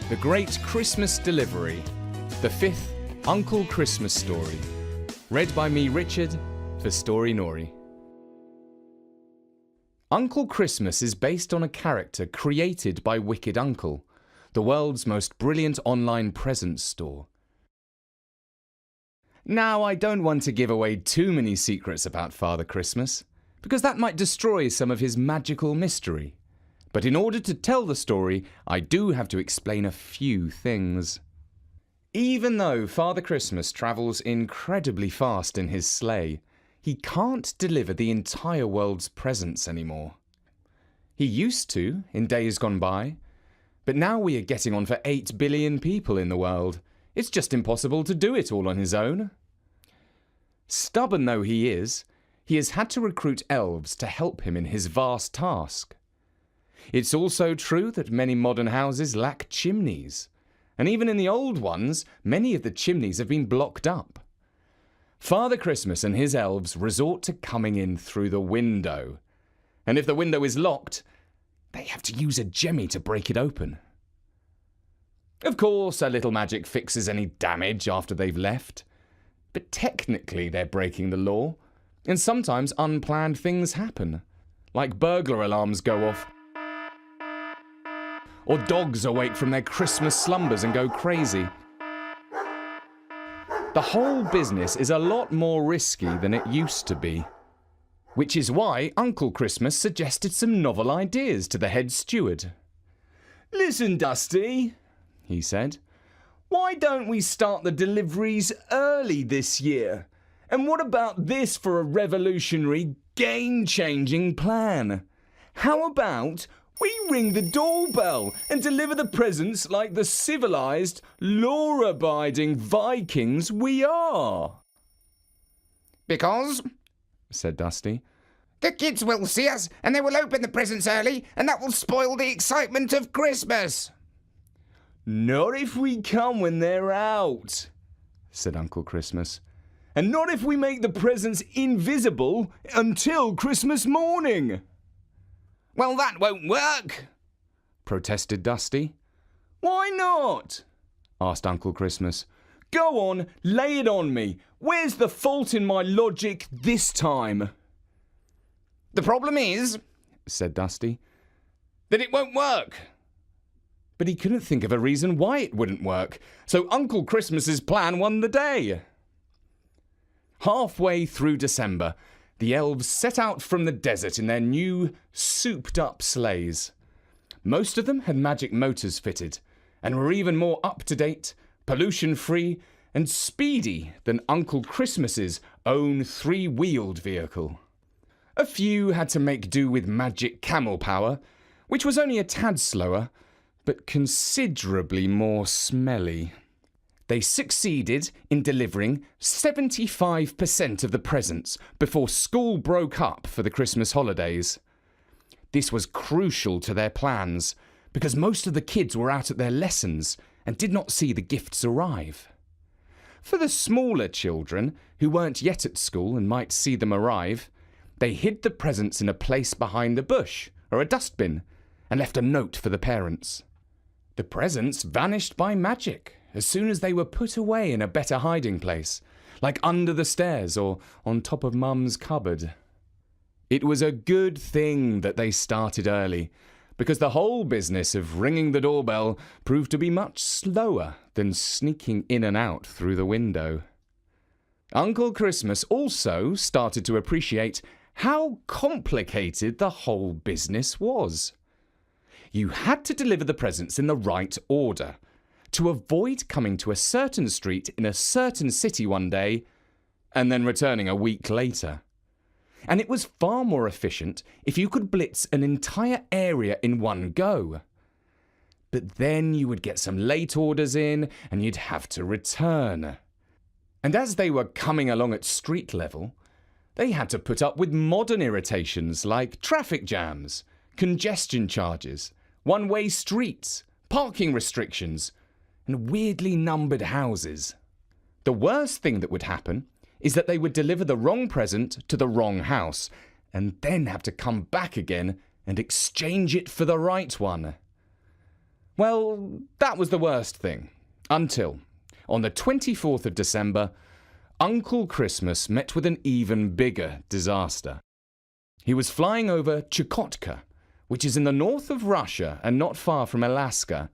The Great Christmas Delivery, the fifth Uncle Christmas story. Read by me, Richard, for Storynory. Uncle Christmas is based on a character created by Wicked Uncle, the world's most brilliant online presents store. Now, I don't want to give away too many secrets about Father Christmas, because that might destroy some of his magical mystery. But in order to tell the story, I do have to explain a few things. Even though Father Christmas travels incredibly fast in his sleigh, he can't deliver the entire world's presents anymore. He used to, in days gone by, but now we are getting on for 8 billion people in the world. It's just impossible to do it all on his own. Stubborn though he has had to recruit elves to help him in his vast task. It's also true that many modern houses lack chimneys, and even in the old ones, many of the chimneys have been blocked up. Father Christmas and his elves resort to coming in through the window, and if the window is locked, they have to use a jemmy to break it open. Of course, a little magic fixes any damage after they've left, but technically they're breaking the law, and sometimes unplanned things happen, like burglar alarms go off, or dogs awake from their Christmas slumbers and go crazy. The whole business is a lot more risky than it used to be, which is why Uncle Christmas suggested some novel ideas to the head steward. "Listen, Dusty," he said, "why don't we start the deliveries early this year? And what about this for a revolutionary, game-changing plan? How about we ring the doorbell and deliver the presents like the civilized, law-abiding Vikings we are?" "Because," said Dusty, "the kids will see us and they will open the presents early and that will spoil the excitement of Christmas." "Not if we come when they're out," said Uncle Christmas. "And not if we make the presents invisible until Christmas morning." "Well, that won't work," protested Dusty. "Why not?" asked Uncle Christmas. "Go on, lay it on me. Where's the fault in my logic this time?" "The problem is," said Dusty, "that it won't work." But he couldn't think of a reason why it wouldn't work, so Uncle Christmas's plan won the day. Halfway through December, the elves set out from the desert in their new, souped-up sleighs. Most of them had magic motors fitted, and were even more up-to-date, pollution-free, and speedy than Uncle Christmas's own three-wheeled vehicle. A few had to make do with magic camel power, which was only a tad slower, but considerably more smelly. They succeeded in delivering 75% of the presents before school broke up for the Christmas holidays. This was crucial to their plans, because most of the kids were out at their lessons and did not see the gifts arrive. For the smaller children, who weren't yet at school and might see them arrive, they hid the presents in a place behind a bush or a dustbin and left a note for the parents. The presents vanished by magic as soon as they were put away in a better hiding place, like under the stairs or on top of Mum's cupboard. It was a good thing that they started early, because the whole business of ringing the doorbell proved to be much slower than sneaking in and out through the window. Uncle Christmas also started to appreciate how complicated the whole business was. You had to deliver the presents in the right order, to avoid coming to a certain street in a certain city one day and then returning a week later. And it was far more efficient if you could blitz an entire area in one go. But then you would get some late orders in and you'd have to return. And as they were coming along at street level, they had to put up with modern irritations like traffic jams, congestion charges, one-way streets, parking restrictions, and weirdly numbered houses. The worst thing that would happen is that they would deliver the wrong present to the wrong house, and then have to come back again and exchange it for the right one. Well, that was the worst thing. Until, on the 24th of December, Uncle Christmas met with an even bigger disaster. He was flying over Chukotka, which is in the north of Russia and not far from Alaska,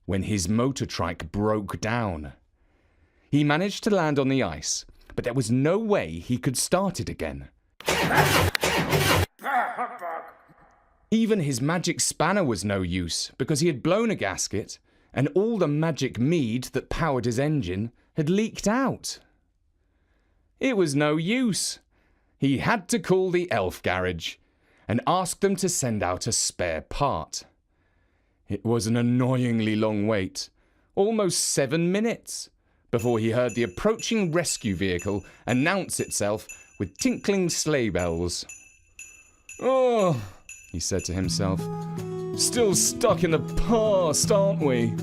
when his motor trike broke down. He managed to land on the ice, but there was no way he could start it again. Even his magic spanner was no use, because he had blown a gasket, and all the magic mead that powered his engine had leaked out. It was no use. He had to call the elf garage and ask them to send out a spare part. It was an annoyingly long wait, almost 7 minutes, before he heard the approaching rescue vehicle announce itself with tinkling sleigh bells. "Oh," he said to himself, "still stuck in the past, aren't we?"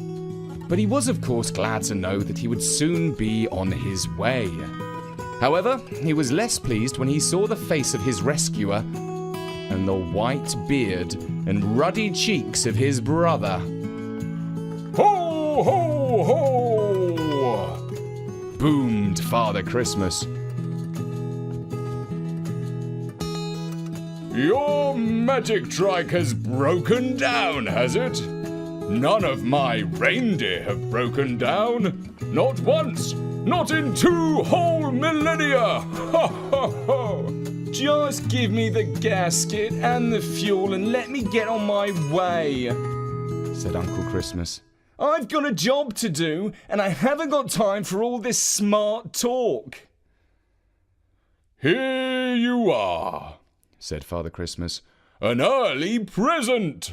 But he was, of course, glad to know that he would soon be on his way. However, he was less pleased when he saw the face of his rescuer and the white beard and ruddy cheeks of his brother. "Ho, ho, ho!" boomed Father Christmas. "Your magic trike has broken down, has it? None of my reindeer have broken down. Not once. Not in 2 whole millennia. Ha ha ha. Just give me the gasket and the fuel and let me get on my way," said Uncle Christmas. "I've got a job to do and I haven't got time for all this smart talk." "Here you are," said Father Christmas. "An early present,"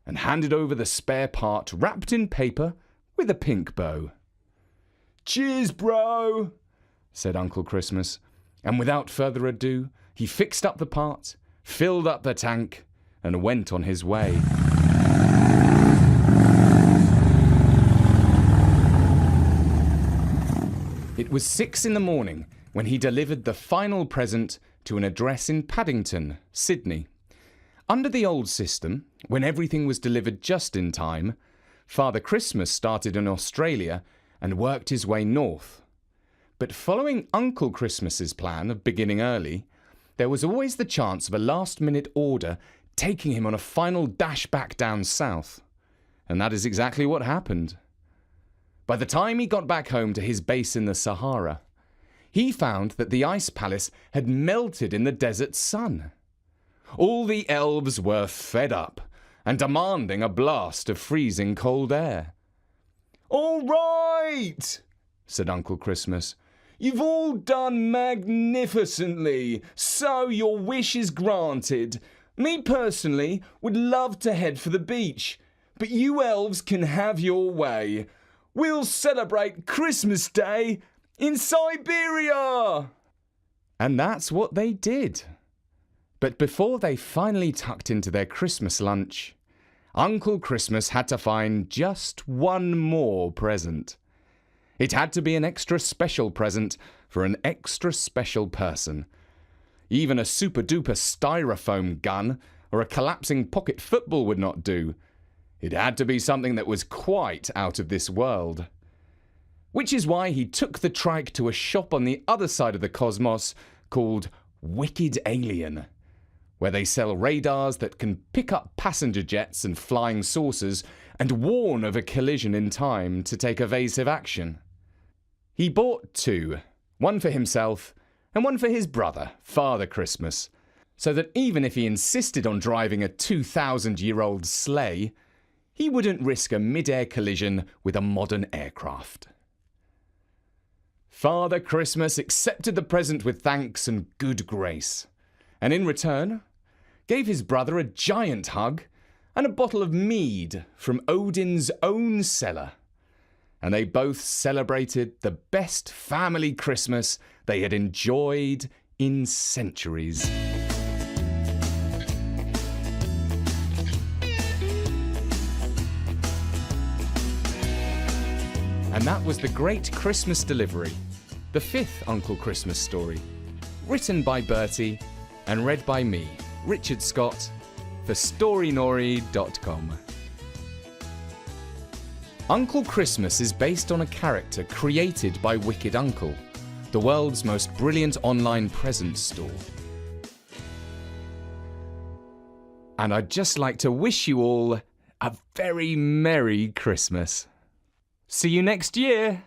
and handed over the spare part wrapped in paper with a pink bow. "Cheers, bro," said Uncle Christmas, and without further ado, he fixed up the part, filled up the tank, and went on his way. It was 6 in the morning when he delivered the final present to an address in Paddington, Sydney. Under the old system, when everything was delivered just in time, Father Christmas started in Australia and worked his way north. But following Uncle Christmas's plan of beginning early, there was always the chance of a last-minute order taking him on a final dash back down south. And that is exactly what happened. By the time he got back home to his base in the Sahara, he found that the ice palace had melted in the desert sun. All the elves were fed up and demanding a blast of freezing cold air. "All right," said Uncle Christmas. "You've all done magnificently, so your wish is granted. Me personally would love to head for the beach, but you elves can have your way. We'll celebrate Christmas Day in Siberia!" And that's what they did. But before they finally tucked into their Christmas lunch, Uncle Christmas had to find just one more present. It had to be an extra special present for an extra special person. Even a super-duper styrofoam gun or a collapsing pocket football would not do. It had to be something that was quite out of this world. Which is why he took the trike to a shop on the other side of the cosmos called Wicked Alien, where they sell radars that can pick up passenger jets and flying saucers and warn of a collision in time to take evasive action. He bought 2, one for himself and one for his brother, Father Christmas, so that even if he insisted on driving a 2,000-year-old sleigh, he wouldn't risk a mid-air collision with a modern aircraft. Father Christmas accepted the present with thanks and good grace, and in return, gave his brother a giant hug and a bottle of mead from Odin's own cellar. And they both celebrated the best family Christmas they had enjoyed in centuries. And that was The Great Christmas Delivery, the 5th Uncle Christmas story, written by Bertie and read by me, Richard Scott, for StoryNori.com. Uncle Christmas is based on a character created by Wicked Uncle, the world's most brilliant online present store. And I'd just like to wish you all a very Merry Christmas. See you next year!